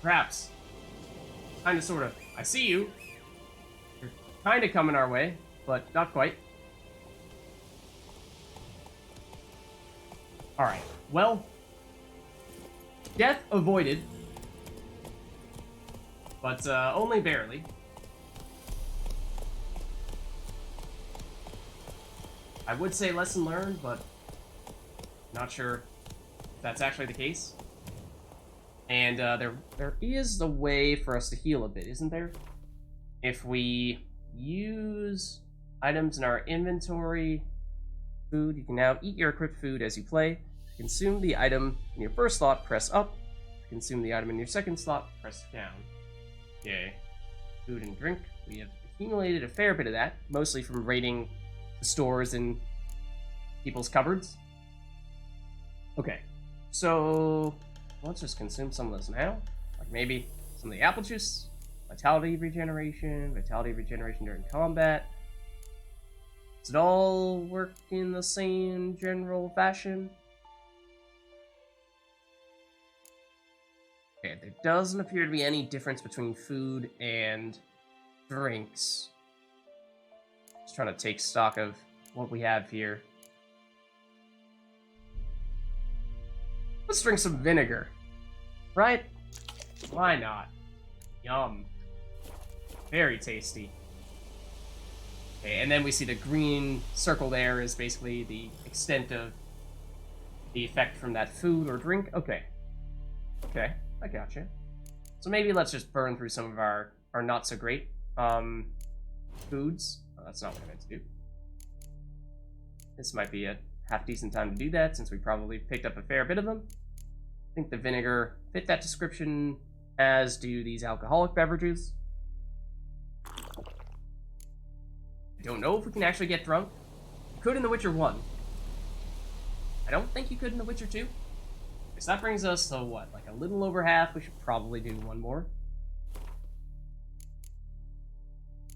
Craps. Kinda, sorta. I see you. You're kinda coming our way, but not quite. Alright, well. Death avoided. But, only barely. I would say lesson learned, but not sure if that's actually the case. And there is a way for us to heal a bit, isn't there? If we use items in our inventory, food, you can now eat your equipped food as you play. To consume the item in your first slot, press up. To consume the item in your second slot, press down. Okay. Food and drink. We have accumulated a fair bit of that, mostly from raiding the stores and people's cupboards. Okay, so let's just consume some of this now. Like maybe some of the apple juice, vitality regeneration during combat. Does it all work in the same general fashion? Okay, there doesn't appear to be any difference between food and drinks. Just trying to take stock of what we have here. Let's drink some vinegar. Right? Why not? Yum. Very tasty. Okay, and then we see the green circle there is basically the extent of the effect from that food or drink. Okay. Okay, I gotcha. So maybe let's just burn through some of our not so great foods. Oh, that's not what I meant to do. This might be a half-decent time to do that, since we probably picked up a fair bit of them. I think the vinegar fit that description, as do these alcoholic beverages. I don't know if we can actually get drunk. You could in The Witcher 1. I don't think you could in The Witcher 2. So that brings us to what? Like a little over half. We should probably do one more.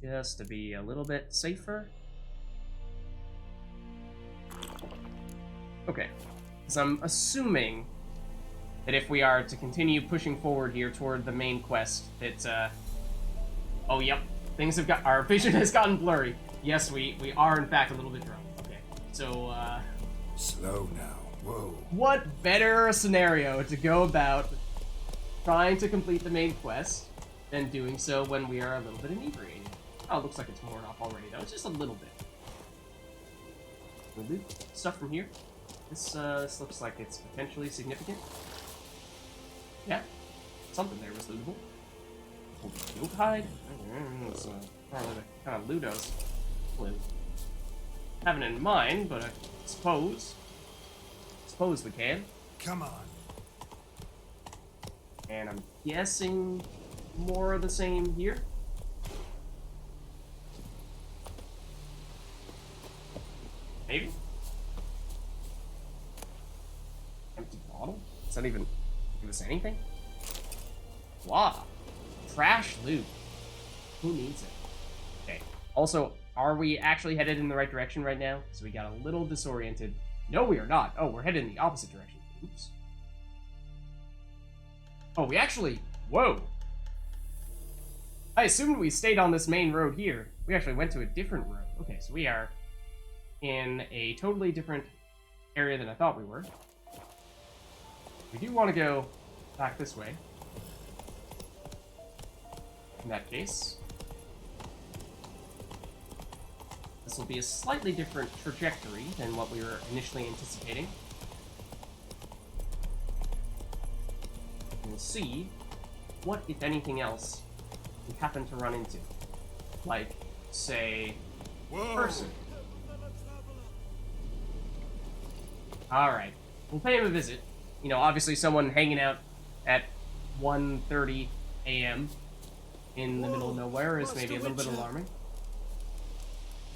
Just to be a little bit safer. Okay. Because I'm assuming that if we are to continue pushing forward here toward the main quest, that, oh, yep. Things have got... Our vision has gotten blurry. Yes, we are, in fact, a little bit drunk. Okay. So, Slow now. Whoa. What better scenario to go about trying to complete the main quest than doing so when we are a little bit inebriated? Oh, it looks like it's worn off already, though. It's just a little bit. We'll loot stuff from here. This looks like it's potentially significant. Yeah, something there was lootable. Goat hide? It's probably the kind of loot I was having in mind, but I suppose we can. Come on. And I'm guessing more of the same here. Maybe. Empty bottle? Does that even give us anything? Wow. Trash loot. Who needs it? Okay. Also, are we actually headed in the right direction right now? So we got a little disoriented. No, we are not. Oh, we're headed in the opposite direction. Oops. Oh, we actually... Whoa. I assumed we stayed on this main road here. We actually went to a different road. Okay, so we are in a totally different area than I thought we were. We do want to go back this way. In that case, this will be a slightly different trajectory than what we were initially anticipating. We'll see what, if anything else, we happen to run into. Like, say, a person. Alright, we'll pay him a visit. You know, obviously someone hanging out at 1:30 a.m. in the middle of nowhere is maybe a little bit alarming.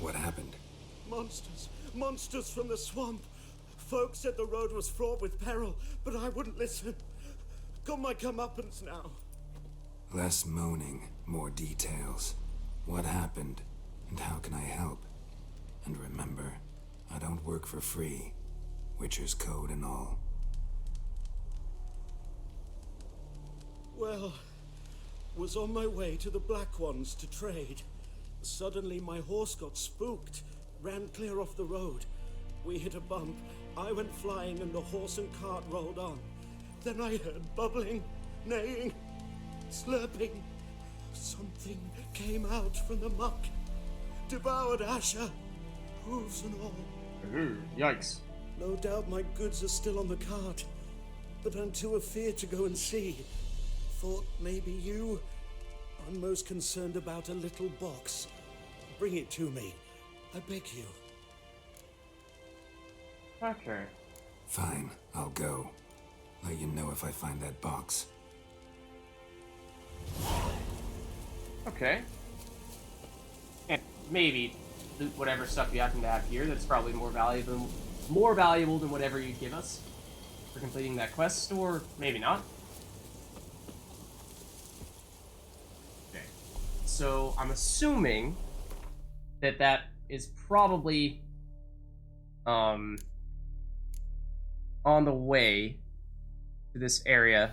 What happened? Monsters. Monsters from the swamp. Folks said the road was fraught with peril, but I wouldn't listen. Got my comeuppance now. Less moaning, more details. What happened, and how can I help? And remember, I don't work for free. Witcher's code and all. Well, was on my way to the Black Ones to trade. Suddenly my horse got spooked, ran clear off the road. We hit a bump, I went flying and the horse and cart rolled on. Then I heard bubbling, neighing, slurping. Something came out from the muck, devoured Asher, hooves and all. Ooh, yikes. No doubt my goods are still on the cart, but I'm too afeard to go and see. Thought maybe you. I'm most concerned about a little box. Bring it to me, I beg you. Okay. Fine, I'll go. Let you know if I find that box. Okay. And maybe loot whatever stuff you happen to have here. That's probably more valuable than whatever you give us for completing that quest, or maybe not. Okay. So I'm assuming that that is probably on the way to this area.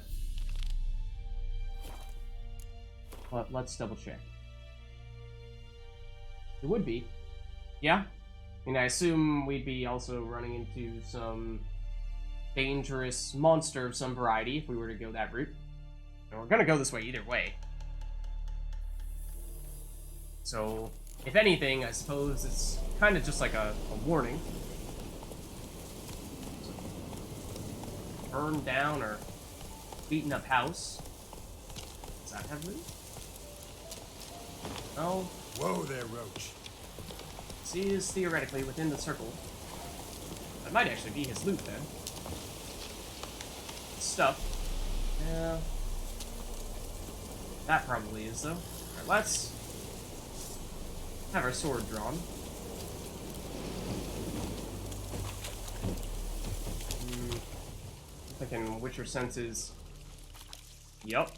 But let's double check. It would be. Yeah? I mean, I assume we'd be also running into some dangerous monster of some variety if we were to go that route. And we're gonna go this way either way. So, if anything, I suppose it's kind of just like a warning. So, burned down or beaten up house. Does that have loot? No. Whoa there, Roach. He is theoretically within the circle. That might actually be his loot then. Stuff. Yeah. That probably is though. Alright, let's have our sword drawn. Thinking Witcher senses. Yup.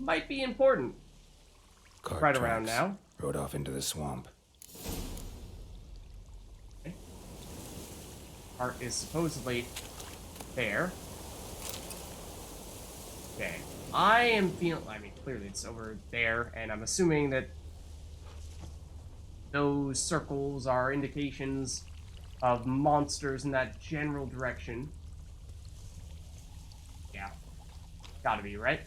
Might be important. Cart Right around tracks. now. Rode off into the swamp. Okay. Art is supposedly there. Okay. I am feeling, I mean, clearly it's over there, and I'm assuming that those circles are indications of monsters in that general direction. Yeah. Gotta be, right?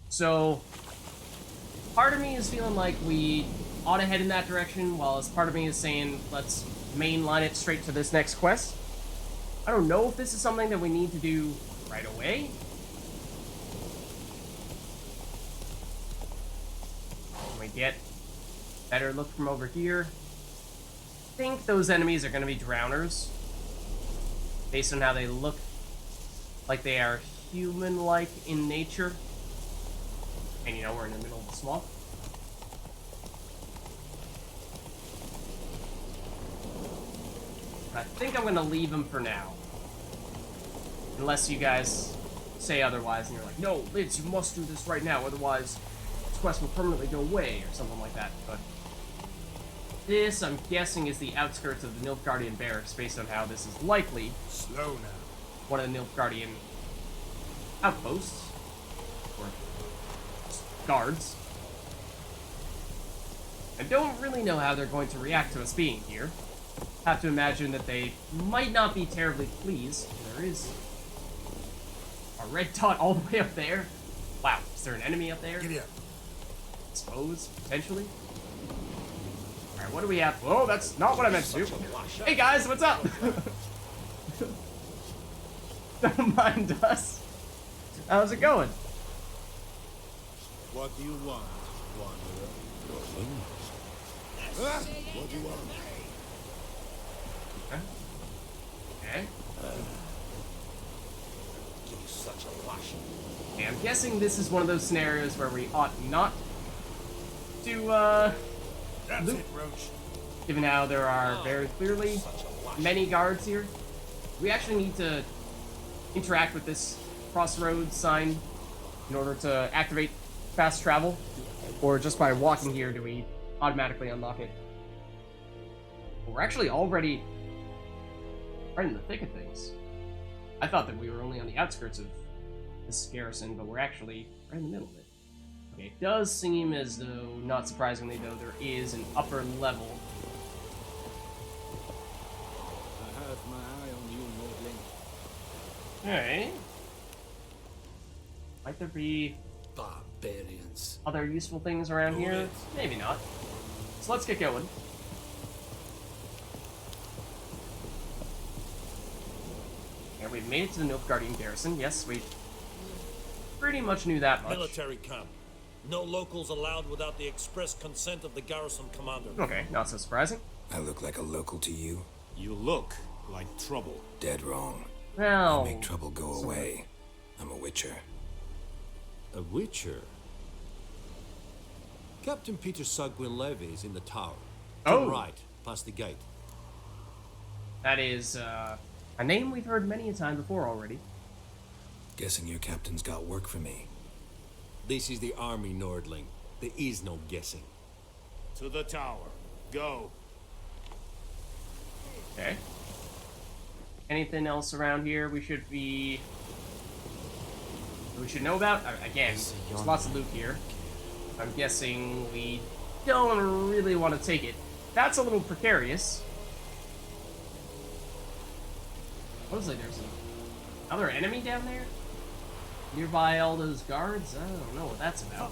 So, part of me is feeling like we ought to head in that direction, while part of me is saying, let's mainline it straight to this next quest. I don't know if this is something that we need to do right away. Can we get a better look from over here? I think those enemies are going to be drowners, based on how they look like they are human-like in nature. And you know, we're in the middle of the swamp. I think I'm gonna leave them for now. Unless you guys say otherwise and you're like, no, Lids, you must do this right now, otherwise this quest will permanently go away, or something like that. But this, I'm guessing, is the outskirts of the NILFGAARDIAN barracks, based on how this is likely Slow now. one of the NILFGAARDIAN outposts. Or guards. I don't really know how they're going to react to us being here. Have to imagine that they might not be terribly pleased. There is a red dot all the way up there. Wow, is there an enemy up there? Giddy up. I suppose, potentially. Alright, what do we have? Whoa, that's not what I meant to do. Hey guys, what's up? Don't mind us. How's it going? What do you want, wanderer? What do you want? Okay. Give you such a washing. Okay, I'm guessing this is one of those scenarios where we ought not to, That's loot, it, Roach. given how there are very clearly many guards here. We actually need to interact with this crossroads sign in order to activate fast travel, or just by walking here do we automatically unlock it? We're actually already right in the thick of things. I thought that we were only on the outskirts of this garrison, but we're actually right in the middle of it. Okay, it does seem as though, not surprisingly though, there is an upper level. I have my eye on you, Nordling. Alright. Might there be Barbarians. other useful things around here? Maybe not. So let's get going. And we've made it to the NILFGAARDIAN garrison. Yes, we pretty much knew that much. Military camp. No locals allowed without the express consent of the garrison commander. Okay, not so surprising. I look like a local to you? You look like trouble. Dead wrong. Well, Make trouble go away. I'm a witcher. A witcher? Captain Peter Sugwin Levy is in the tower. To Oh. the right, past the gate. that is a name we've heard many a time before already. Guessing your captain's got work for me. This is the army, Nordling. There is no guessing. To the tower. Go. Okay. Anything else around here we should know about? Again, there's lots of loot here. I'm guessing we don't really want to take it. That's a little precarious. Supposedly there's another enemy down there? Nearby all those guards? I don't know what that's about.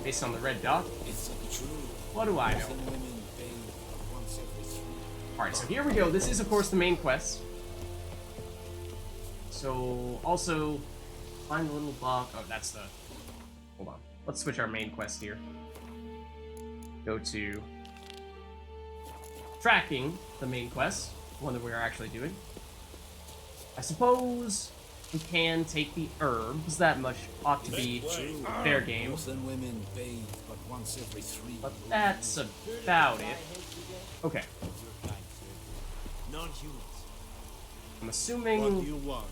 Based on the red dot? It's true. What do I know? Women bathe once every 3 Alright, so here we go. This is, of course, the main quest. So, also, find the little box. Oh, that's the... Hold on. Let's switch our main quest here. Go to... Tracking the main quest. One that we are actually doing. I suppose we can take the herbs. That much ought to be fair game. Northern women bathe but once every 3 But that's about it. Okay. Non-humans. I'm What do assuming... you want,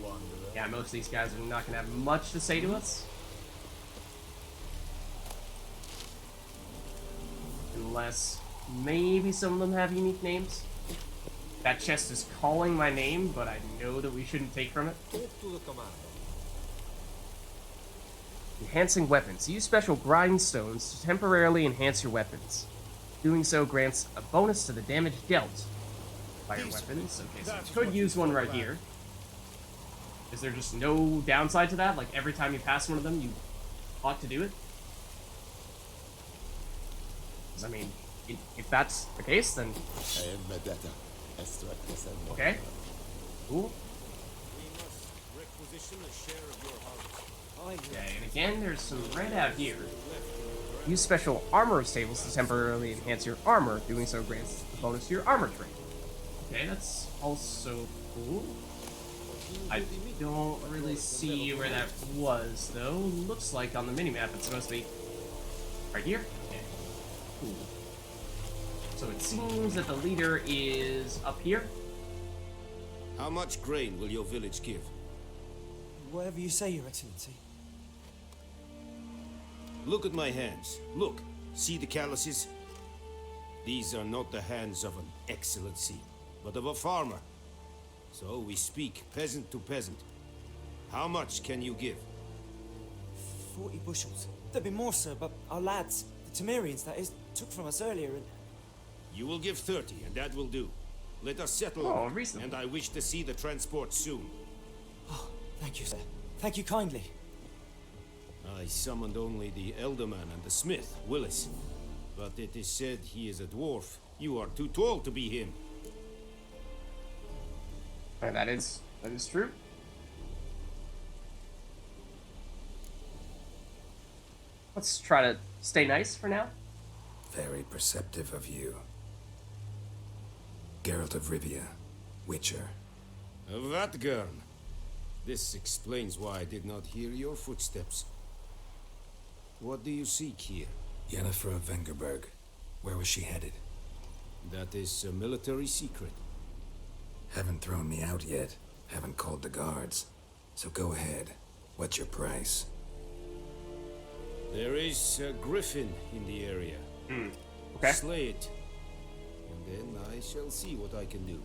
wanderer? Yeah, most of these guys are not going to have much to say to us. Unless maybe some of them have unique names. That chest is calling my name, but I know that we shouldn't take from it. Talk to the commander. Enhancing weapons. Use special grindstones to temporarily enhance your weapons. Doing so grants a bonus to the damage dealt by your weapons. Okay, so we could use one right here. Is there just no downside to that? Like, every time you pass one of them, you ought to do it? 'Cause, I mean, if that's the case, then... Okay. Cool. We must requisition a share of your harvest. Okay, and again, there's some red out here. Use special armor stables to temporarily enhance your armor. Doing so grants a bonus to your armor trait. Okay, that's also cool. I don't really see where that was, though. Looks like on the minimap it's supposed to be right here. Okay. Cool. So it seems that the leader is up here. How much grain will your village give? Whatever you say, Your Excellency. Look at my hands. Look. See the calluses? These are not the hands of an excellency, but of a farmer. So we speak peasant to peasant. How much can you give? 40 bushels. There'd be more, sir, but our lads, the Temerians, that is, took from us earlier and... You will give 30, and that will do. Let us settle Oh, on it, reasonable. and I wish to see the transport soon. Oh, thank you, sir. Thank you kindly. I summoned only the Elderman and the smith, Willis. But it is said he is a dwarf. You are too tall to be him. And that is true. Let's try to stay nice for now. Very perceptive of you. Geralt of Rivia, Witcher. Vatgern. This explains why I did not hear your footsteps. What do you seek here? Yennefer of Vengerberg. Where was she headed? That is a military secret. Haven't thrown me out yet. Haven't called the guards. So go ahead. What's your price? There is a griffin in the area. Okay. Slay it. And then I shall see what I can do.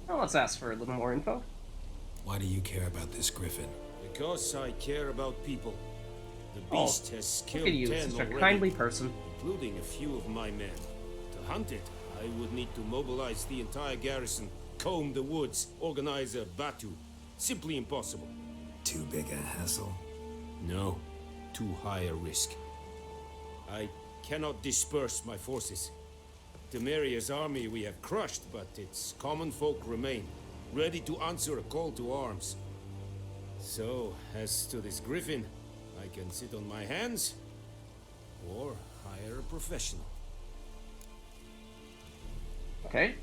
Well, let's ask for a little more info. Why do you care about this griffin? Because I care about people. The Oh, beast has Look killed at you, 10 such a already, kindly person. including a few of my men. To hunt it, I would need to mobilize the entire garrison, comb the woods, organize a batu. Simply impossible. Too big a hassle? No, too high a risk. I cannot disperse my forces. Temeria's army we have crushed, but its common folk remain, ready to answer a call to arms. So, as to this griffin, I can sit on my hands, or hire a professional. Okay.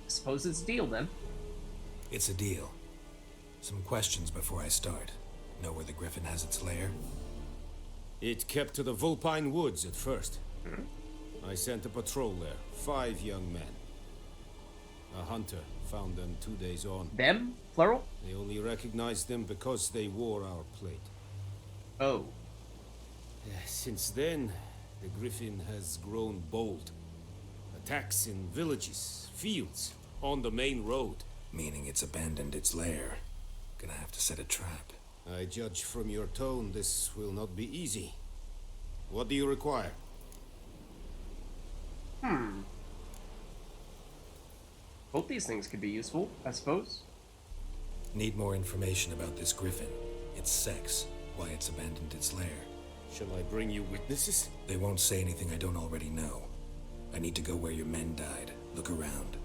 Suppose it's a deal then. It's a deal. Some questions before I start. Know where the griffin has its lair? It kept to the Vulpine Woods at first. I sent a patrol there, 5 young men. A hunter found them 2 days on. Them? Plural? They only recognized them because they wore our plate. Oh. Since then, the griffin has grown bold. Attacks in villages, fields, on the main road. Meaning it's abandoned its lair. Gonna have to set a trap. I judge from your tone this will not be easy. What do you require? Both these things could be useful, I suppose. Need more information about this griffin. Its sex, why it's abandoned its lair. Shall I bring you witnesses? They won't say anything I don't already know. I need to go where your men died. Look around.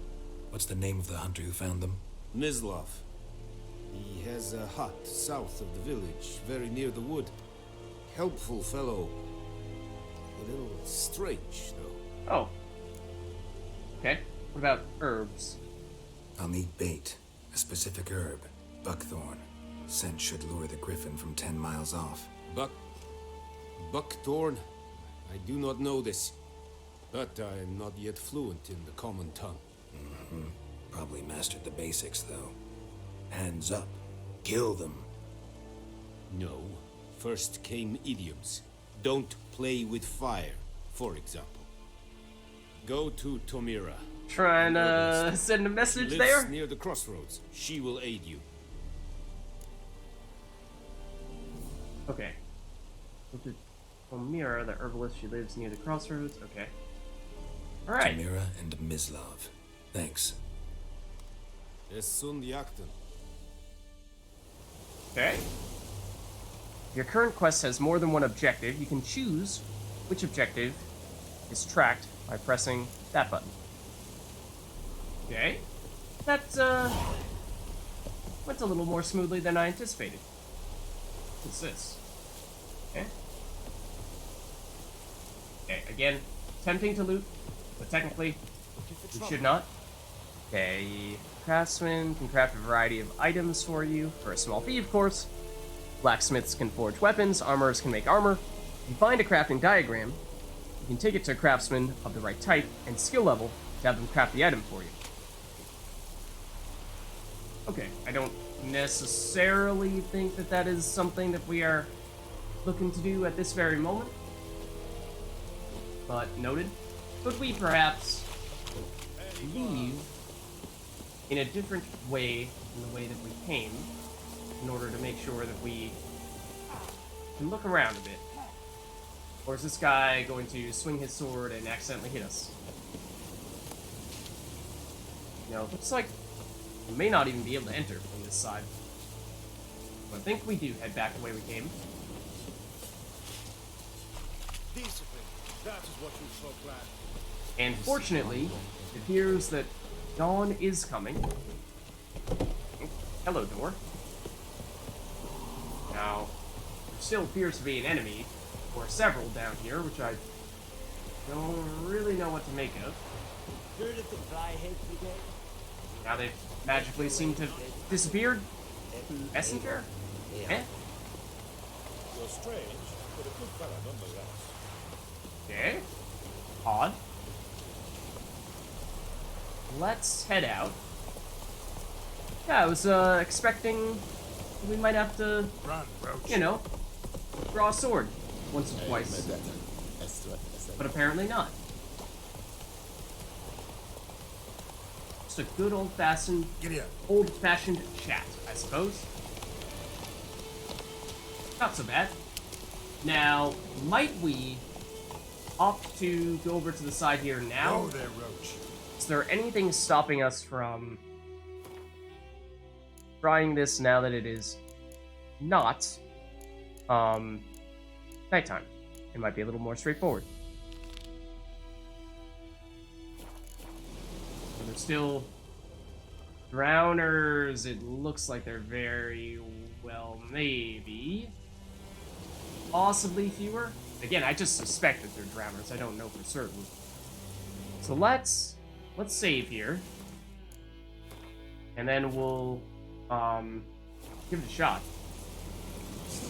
What's the name of the hunter who found them? Mislav. He has a hut south of the village, very near the wood. Helpful fellow. A little strange, though. Oh. Okay. What about herbs? I'll need bait. A specific herb. Buckthorn. Scent should lure the griffin from 10 miles off. Buckthorn? I do not know this. But I am not yet fluent in the common tongue. Probably mastered the basics, though. Hands up. Kill them. No. First came idioms. Don't play with fire, for example. Go to Tomira. Trying to send a She message lives there? near the crossroads. She will aid you. Okay. Look at Omira, the herbalist. She lives near the crossroads. Okay. Alright. Tamira and Mislav. Thanks. Es sunt jakten. Okay. Your current quest has more than one objective. You can choose which objective is tracked by pressing that button. Okay. That, went a little more smoothly than I anticipated. What's this? Okay. Okay, again, tempting to loot, but technically, we should not. Okay, craftsman can craft a variety of items for you, for a small fee, of course. Blacksmiths can forge weapons, armorers can make armor. If you find a crafting diagram, you can take it to a craftsman of the right type and skill level to have them craft the item for you. Okay, I don't necessarily think that that is something that we are looking to do at this very moment. But noted. Could we perhaps leave in a different way than the way that we came in order to make sure that we can look around a bit? Or is this guy going to swing his sword and accidentally hit us? You know, looks like we may not even be able to enter from this side. But I think we do head back the way we came. Discipline. That is what you so glad. And fortunately, it appears that dawn is coming. Oh, hello, door. Now, there still appears to be an enemy, or several down here, which I don't really know what to make of. Heard of the Flyhead Brigade? Now they've magically seemed to have disappeared. Messenger? Eh? You're strange, but a good fellow nonetheless. Okay. Odd. Let's head out. Yeah, I was expecting we might have to, Run, Roach. you know, draw a sword once or twice. But apparently not. Just a good old-fashioned chat, I suppose. Not so bad. Now, might we opt to go over to the side here now? Oh, there, Roach. Is there anything stopping us from trying this now that it is not nighttime? It might be a little more straightforward. So there's still drowners. It looks like they're very well, maybe possibly fewer. Again, I just suspect that they're drowners. I don't know for certain. So let's save here, and then we'll give it a shot.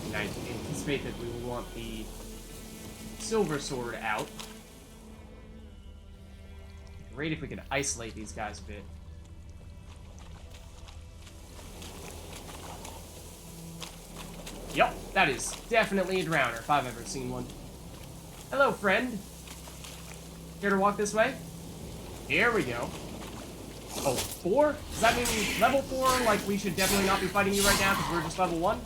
And I anticipate that we will want the silver sword out. Great if we could isolate these guys a bit. Yup, that is definitely a drowner if I've ever seen one. Hello, friend. Care to walk this way? Here we go. Oh, 4? Does that mean level 4? Like, we should definitely not be fighting you right now because we're just level 1?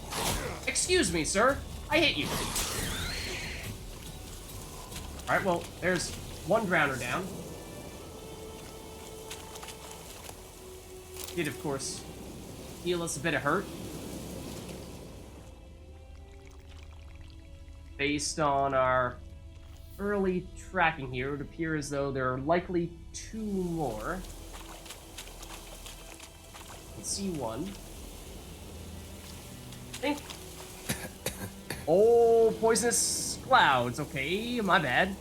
Excuse me, sir. I hit you. Alright, well, there's one drowner down. Did, of course, heal us a bit of hurt. Based on our early tracking here, it would appear as though there are likely 2 more. I can see one. I think. Oh, poisonous clouds. Okay, my bad.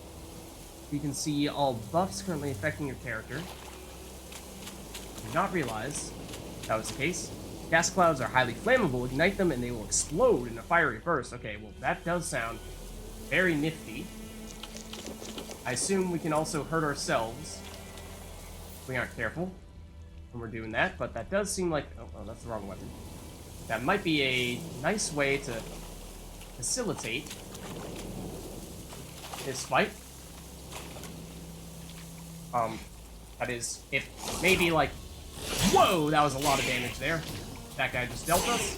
You can see all buffs currently affecting your character. Did not realize that was the case. Gas clouds are highly flammable. Ignite them and they will explode in a fiery burst. Okay, well, that does sound very nifty. I assume we can also hurt ourselves if we aren't careful when we're doing that, but that does seem like... Oh, that's the wrong weapon. That might be a nice way to facilitate this fight. That is, if maybe like... Whoa, that was a lot of damage there. That guy just dealt us.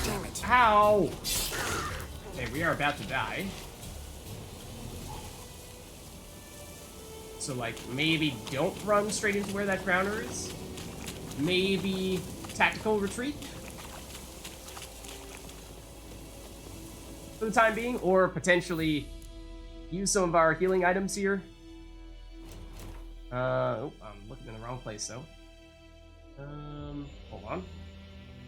Damn it. Ow! Okay, we are about to die. So, like, maybe don't run straight into where that drowner is. Maybe tactical retreat. For the time being, or potentially use some of our healing items here. Oh, I'm looking in the wrong place, though. Hold on.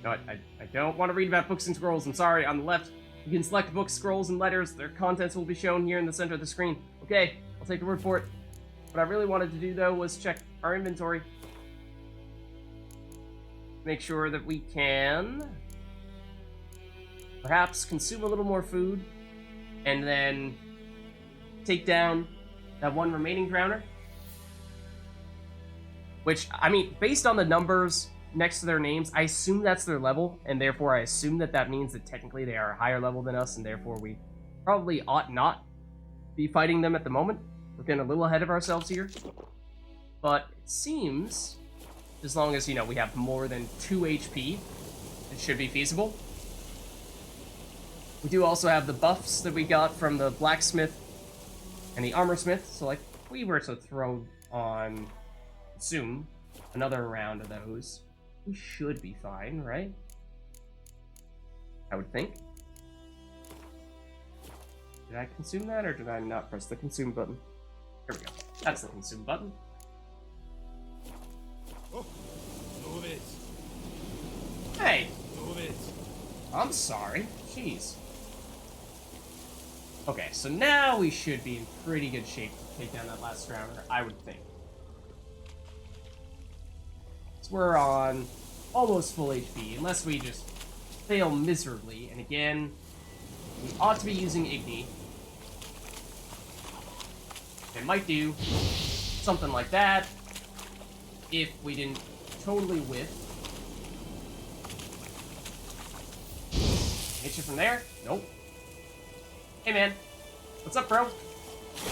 No, I don't want to read about books and scrolls. I'm sorry. On the left, you can select books, scrolls, and letters. Their contents will be shown here in the center of the screen. Okay, I'll take the word for it. What I really wanted to do, though, was check our inventory. Make sure that we can perhaps consume a little more food and then take down that one remaining drowner. Which, I mean, based on the numbers next to their names, I assume that's their level, and therefore I assume that that means that technically they are a higher level than us, and therefore we probably ought not be fighting them at the moment. We're getting a little ahead of ourselves here. But it seems, as long as, you know, we have more than 2 HP, it should be feasible. We do also have the buffs that we got from the blacksmith and the armor smith, so like, if we were to throw on, assume, another round of those, we should be fine, right? I would think. Did I consume that, or did I not press the consume button? Here we go. That's the consume button. Oh, move it. Hey! Move it. I'm sorry. Jeez. Okay, so now we should be in pretty good shape to take down that last drowner, I would think. So we're on almost full HP, unless we just fail miserably. And again, we ought to be using Igni. It might do something like that if we didn't totally whiff. Hit you from there? Nope. Hey, man. What's up, bro?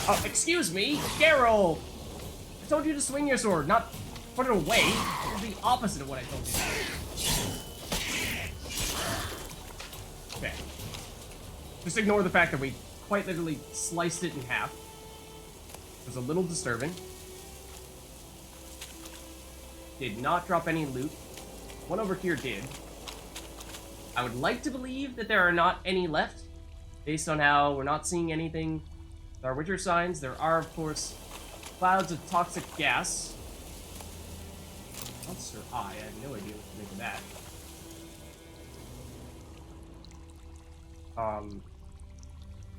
Oh, excuse me, Geralt! I told you to swing your sword, not Put it away. It's the opposite of what I told you. Okay. Just ignore the fact that we quite literally sliced it in half. It was a little disturbing. Did not drop any loot. One over here did. I would like to believe that there are not any left, based on how we're not seeing anything. There are Witcher signs. There are, of course, clouds of toxic gas. Monster Eye. I have no idea what to make of that.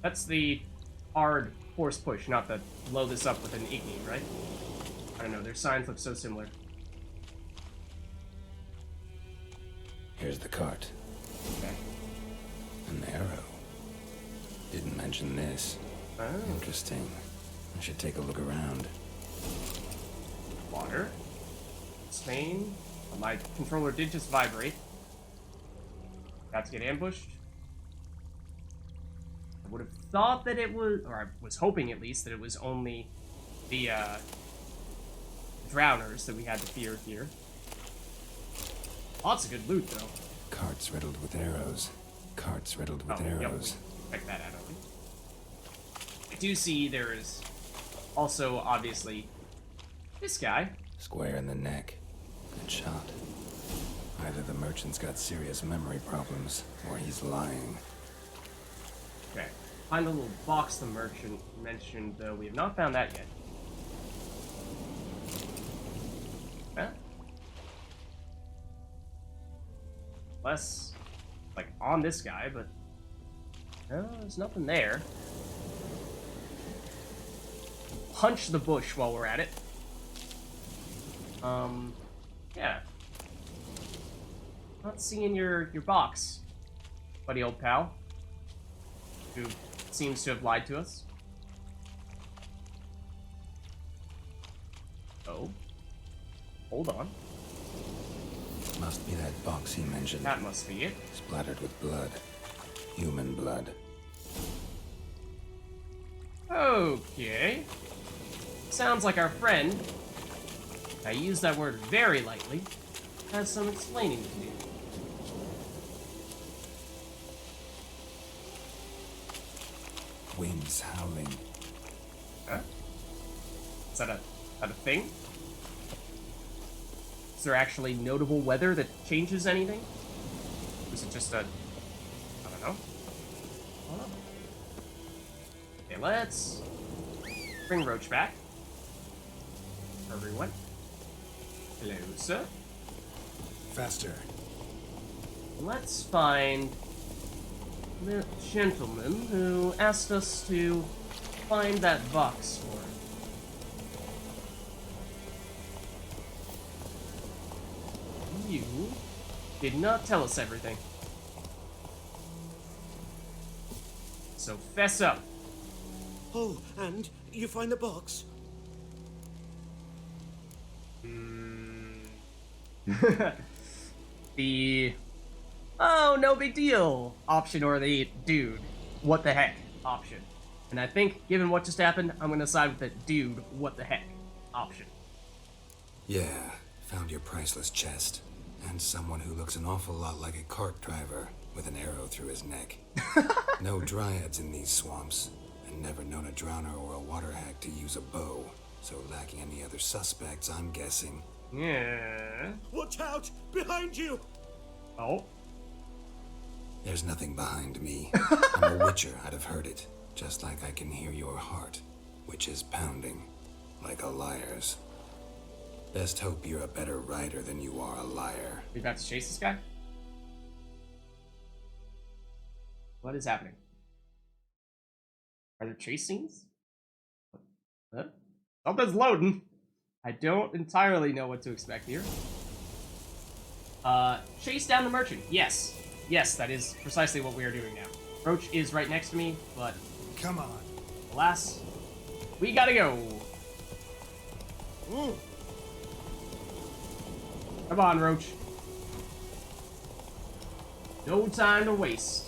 That's the hard force push, not the blow this up with an Igni, right? I don't know. Their signs look so similar. Here's the cart. Okay. An arrow. Didn't mention this. Oh. Interesting. I should take a look around. Water. Spain. My controller did just vibrate. About to get ambushed. I would have thought that it was, or I was hoping at least, that it was only the drowners that we had to fear here. Lots of good loot, though. Carts riddled with arrows. Carts riddled with Yep. arrows. Check that out, okay. I do see there is also, obviously, this guy. Square in the neck. Good shot. Either the merchant's got serious memory problems, or he's lying. Okay. Find the little box the merchant mentioned, though. We have not found that yet. Huh? Less, like, on this guy, but... no, there's nothing there. Punch the bush while we're at it. Yeah. Not seeing your box, buddy old pal. Who seems to have lied to us. Oh. Hold on. Must be that box he mentioned. That must be it. Splattered with blood. Human blood. Okay. Sounds like our friend, I use that word very lightly, has some explaining to do. Winds howling. Huh? Is that a thing? Is there actually notable weather that changes anything? Or is it just a... I don't know. Okay, let's bring Roach back. Everyone. Hello, sir. Faster. Let's find the gentleman who asked us to find that box for him. You did not tell us everything. So fess up. Oh, and you find the box? The oh, no big deal option, or the dude, what the heck option. And I think, given what just happened, I'm gonna side with the dude, what the heck option. Yeah, found your priceless chest. And someone who looks an awful lot like a cart driver with an arrow through his neck. No dryads in these swamps, and never known a drowner or a water hack to use a bow. So lacking any other suspects, I'm guessing. Yeah. Watch out! Behind you! Oh. There's nothing behind me. I'm a witcher, I'd have heard it. Just like I can hear your heart, which is pounding, like a liar's. Best hope you're a better rider than you are a liar. We about to chase this guy? What is happening? Are there chase scenes? Huh? Something's loading. I don't entirely know what to expect here. Chase down the merchant. Yes. Yes, that is precisely what we are doing now. Roach is right next to me, but... Come on. alas, we gotta go. Come on, Roach. No time to waste.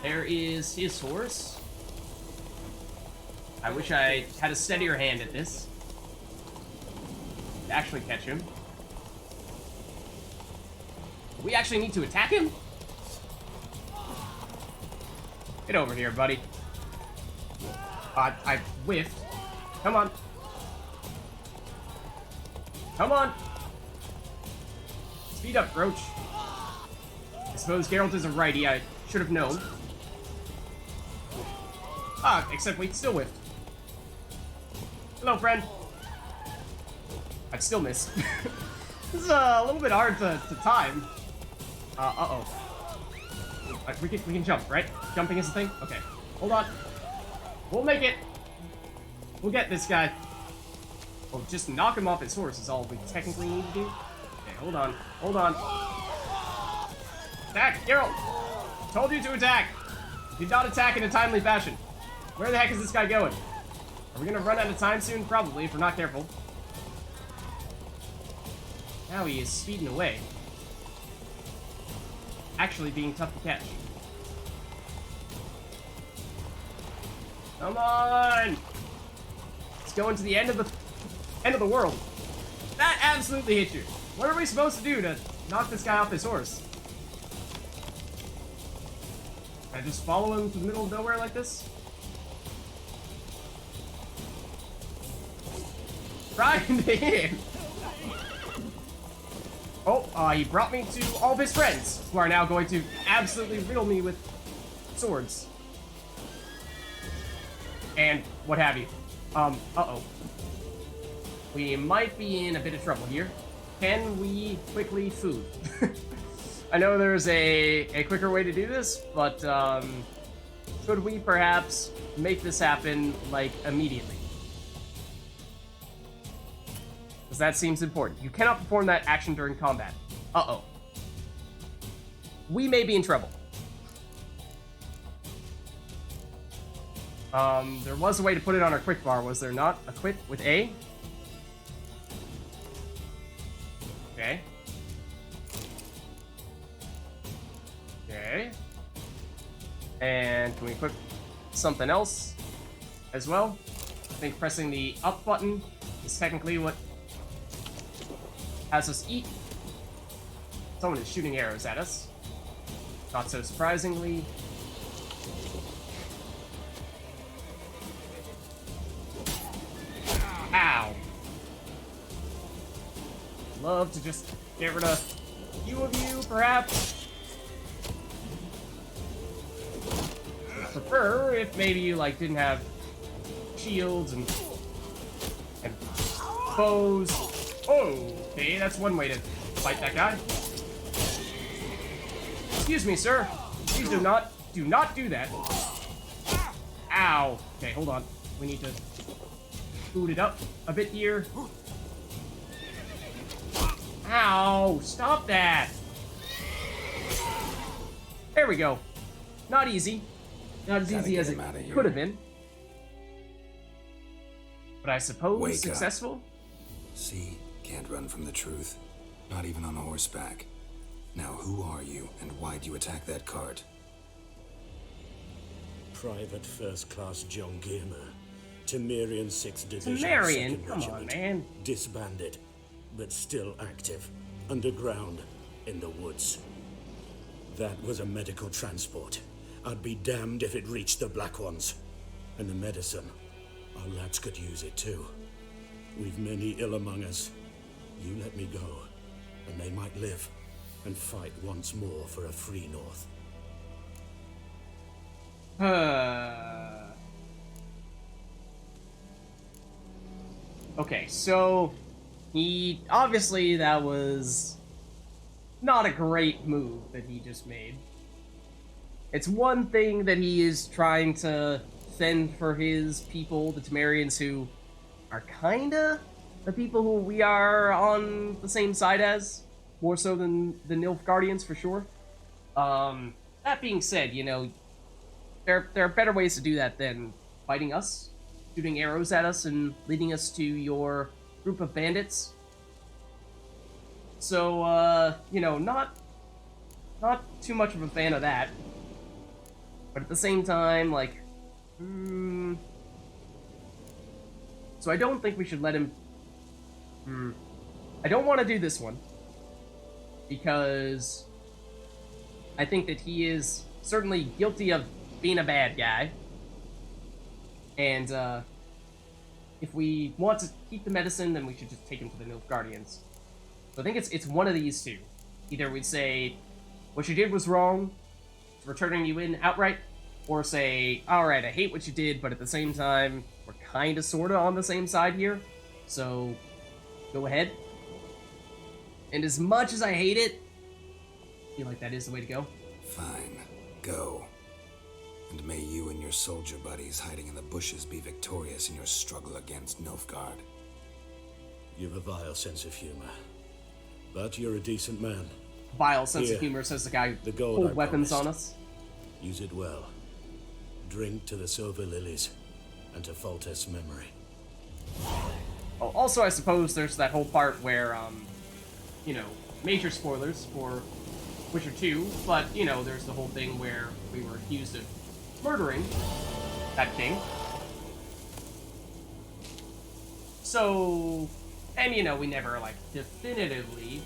There is his horse. I wish I had a steadier hand at this. actually catch him. We actually need to attack him? Get over here, buddy. I whiffed. Come on. Come on. Speed up, Roach. I suppose Geralt is a righty. I should have known. Ah, except we still whiffed. Hello, friend. I'd still miss. This is a little bit hard to time. Uh-oh. We can jump, right? Jumping is a thing? Okay. Hold on. We'll make it. We'll get this guy. Well, just knock him off his horse is all we technically need to do. Okay, hold on. Hold on. Attack! Geralt! Told you to attack! Did not attack in a timely fashion. Where the heck is this guy going? Are we gonna run out of time soon? Probably, if we're not careful. Now he is speeding away. Actually being tough to catch. Come on! It's going to the end of the world. That absolutely hit you. What are we supposed to do to knock this guy off his horse? Can I just follow him to the middle of nowhere like this? Trying to hit him. Oh, he brought me to all of his friends, who are now going to absolutely riddle me with swords. And what have you. Uh-oh. We might be in a bit of trouble here. Can we quickly food? I know there's a quicker way to do this, but, could we perhaps make this happen, like, immediately? Because that seems important. You cannot perform that action during combat. Uh-oh. We may be in trouble. There was a way to put it on our quick bar, was there not? A quick with A? Okay. Okay. And can we equip something else as well? I think pressing the up button is technically what has us eat. Someone is shooting arrows at us. Not so surprisingly. Ow. Love to just get rid of a few of you, perhaps. I'd prefer if maybe you, like, didn't have shields and bows. Oh, okay, that's one way to fight that guy. Excuse me, sir. Please do not do that. Ow. Okay, hold on. We need to boot it up a bit here. Ow, stop that. There we go. Not easy. Not as easy as it could have been. But I suppose successful? See, can't run from the truth. Not even on horseback. Now, who are you, and why'd you attack that cart? Private First Class John Gilmer, Temerian 6th Division. Temerian? 2nd Come on, Regiment. man. Disbanded, but still active. Underground, in the woods. That was a medical transport. I'd be damned if it reached the Black Ones. And the medicine, our lads could use it too. We've many ill among us. You let me go, and they might live and fight once more for a free North. Okay, so obviously that was not a great move that he just made. It's one thing that he is trying to fend for his people, the Temerians, who are kinda the people who we are on the same side as, more so than the NILFGAARDIANs for sure. That being said, you know, there are better ways to do that than fighting us, shooting arrows at us, and leading us to your group of bandits. So, you know, not too much of a fan of that. But at the same time, like, so I don't think we should let him, I don't want to do this one because I think that he is certainly guilty of being a bad guy. And if we want to keep the medicine, then we should just take him to the NILFGAARDIANs. So I think it's one of these two. Either we'd say, what you did was wrong, it's returning you in outright, or say, alright, I hate what you did, but at the same time, we're kinda sorta on the same side here, so go ahead. And as much as I hate it, I feel like that is the way to go. Fine, go. And may you and your soldier buddies hiding in the bushes be victorious in your struggle against Nilfgaard. You've a vile sense of humor. But you're a decent man. Vile sense Here, of humor, says the guy the gold pulled I weapons promised. on us. Use it well. Drink to the silver lilies and to Foltest's memory. Oh, also, I suppose there's that whole part where, you know, major spoilers for Witcher 2, but, you know, there's the whole thing where we were accused of murdering that king. So, and, you know, we never, like, definitively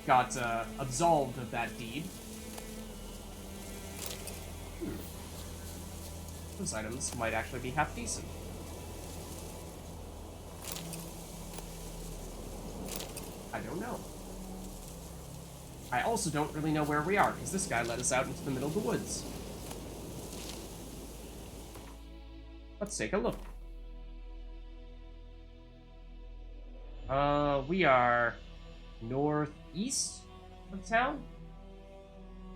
got absolved of that deed. Those items might actually be half decent. I don't know. I also don't really know where we are, because this guy led us out into the middle of the woods. Let's take a look. We are northeast of town?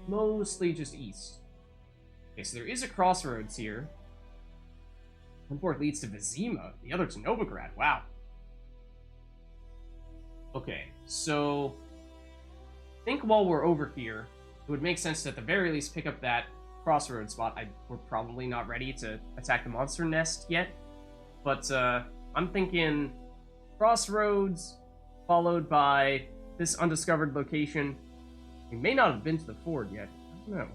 Mostly just east. Okay, so there is a crossroads here. One port leads to Vizima, the other to Novigrad. Wow. Okay, so I think while we're over here, it would make sense to at the very least pick up that crossroads spot. We're probably not ready to attack the monster nest yet, but I'm thinking crossroads followed by this undiscovered location. We may not have been to the ford yet. I don't know.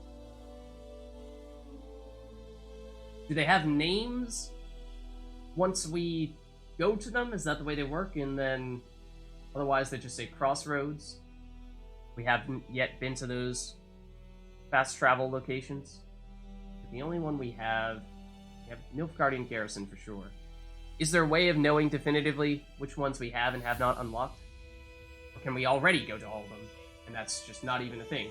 Do they have names once we go to them? Is that the way they work? And then otherwise they just say crossroads? We haven't yet been to those fast travel locations. The only one we have Nilfgaardian Garrison for sure. Is there a way of knowing definitively which ones we have and have not unlocked? Or can we already go to all of them, and that's just not even a thing?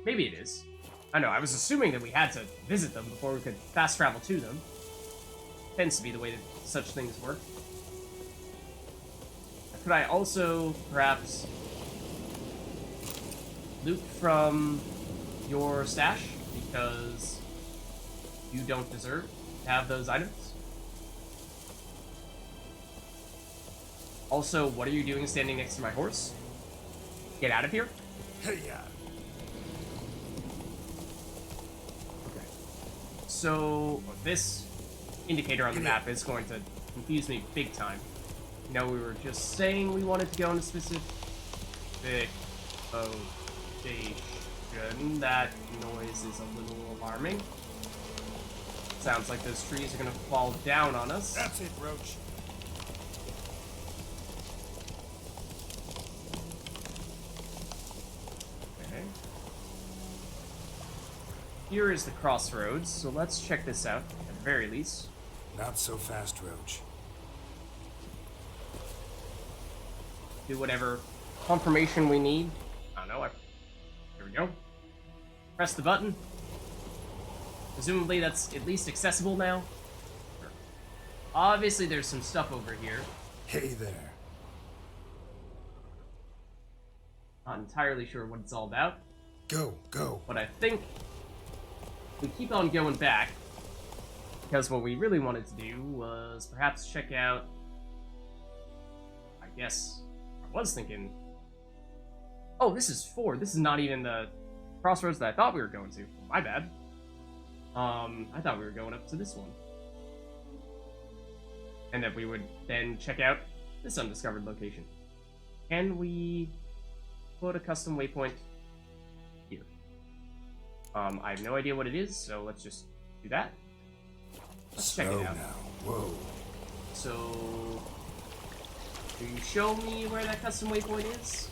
Maybe it is. I know, I was assuming that we had to visit them before we could fast travel to them. Tends to be the way that such things work. Could I also, perhaps, loot from your stash? Because you don't deserve to have those items. Also, what are you doing standing next to my horse? Get out of here. Hey, yeah. Okay. So, this indicator on the map is going to confuse me big time. You know, we were just saying we wanted to go in a specific location. That noise is a little alarming. Sounds like those trees are gonna fall down on us. That's it, Roach. Okay. Here is the crossroads, so let's check this out, at the very least. Not so fast, Roach. Do whatever confirmation we need. I don't know, here we go. Press the button. Presumably that's at least accessible now. Sure. Obviously there's some stuff over here. Hey there. Not entirely sure what it's all about. Go, go. But I think we keep on going back, because what we really wanted to do was perhaps check out, I guess, I was thinking, oh, this is Ford. This is not even the crossroads that I thought we were going to. My bad. I thought we were going up to this one. And that we would then check out this undiscovered location. Can we put a custom waypoint here? I have no idea what it is, so let's just do that. Let's check Slow it out. now. Whoa. So, can you show me where that custom waypoint is?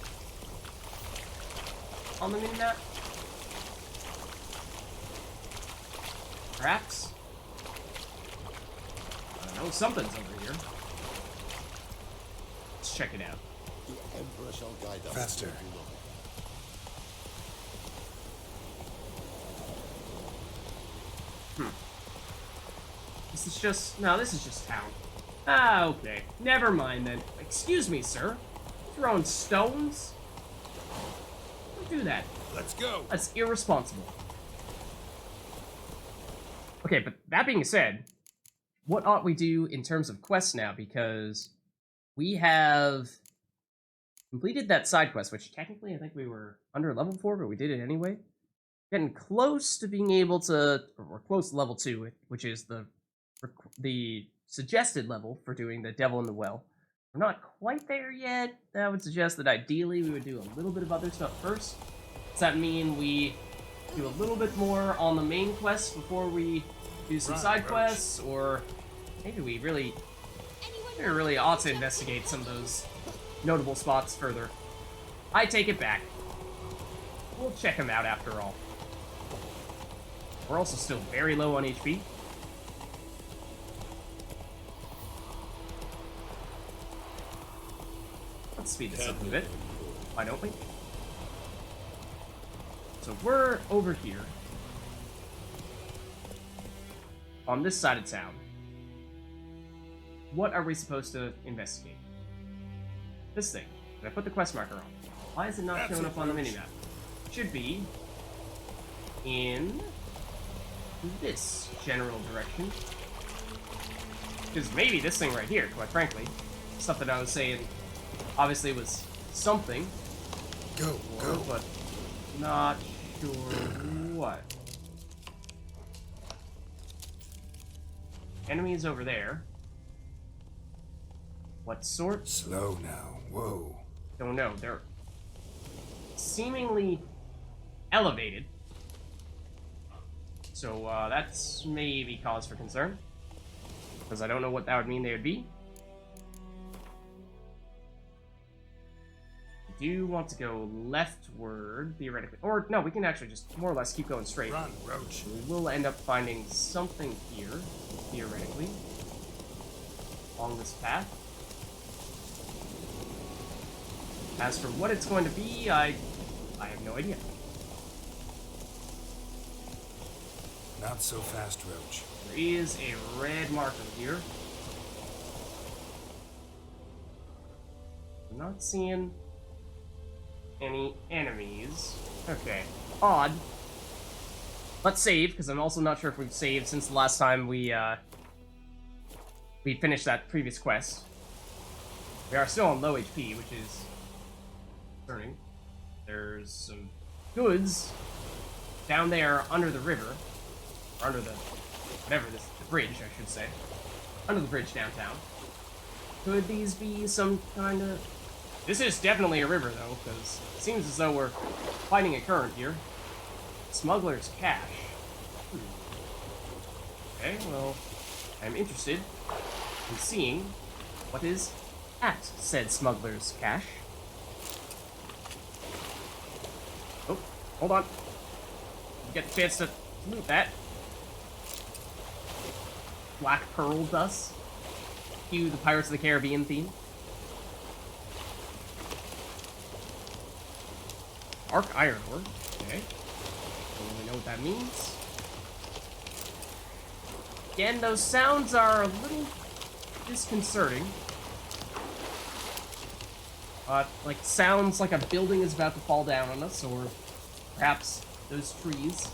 On the minimap? Perhaps? I don't know, something's over here. Let's check it out. The Emperor shall guide us. Faster. This is just... No, this is just town. Ah, okay. Never mind then. Excuse me, sir. Throwing stones? Don't do that. Let's go. That's irresponsible. Okay, but that being said, what ought we do in terms of quests now? Because we have completed that side quest, which technically I think we were under level 4, but we did it anyway. Getting close to being able to, or close to level 2, which is the suggested level for doing the Devil in the Well. We're not quite there yet. That would suggest that ideally we would do a little bit of other stuff first. Does that mean we do a little bit more on the main quest before we do some side quests, or maybe we really ought to investigate some of those notable spots further? I take it back. We'll check them out after all. We're also still very low on HP. Let's speed this up a bit. Why don't we? So we're over here. On this side of town. What are we supposed to investigate? This thing. Did I put the quest marker on? Why is it not showing up on the minimap? It should be in this general direction. Because maybe this thing right here, quite frankly. Stuff that I was saying obviously was something. Go. But not sure what. Enemies over there. What sort? Slow now. Whoa. Don't know. They're seemingly elevated. So that's maybe cause for concern. Because I don't know what that would mean they would be. I do want to go leftward, theoretically. Or, no, we can actually just more or less keep going straight. Run, Roach. We will end up finding something here, theoretically, along this path. As for what it's going to be, I have no idea. Not so fast, Roach. There is a red marker here. I'm not seeing any enemies. Okay. Odd. Let's save, because I'm also not sure if we've saved since the last time we finished that previous quest. We are still on low HP, which is concerning. There's some goods down there under the river. Or under the... whatever this... the bridge, I should say. Under the bridge downtown. Could these be some kind of... This is definitely a river, though, because it seems as though we're fighting a current here. Smuggler's cache. Okay, well, I'm interested in seeing what is at said smuggler's cache. Oh, hold on. Get the chance to loot that. Black Pearl dust. Cue the Pirates of the Caribbean theme. Arc iron ore. Okay. Don't really know what that means. Again, those sounds are a little disconcerting. Like, sounds like a building is about to fall down on us, or perhaps those trees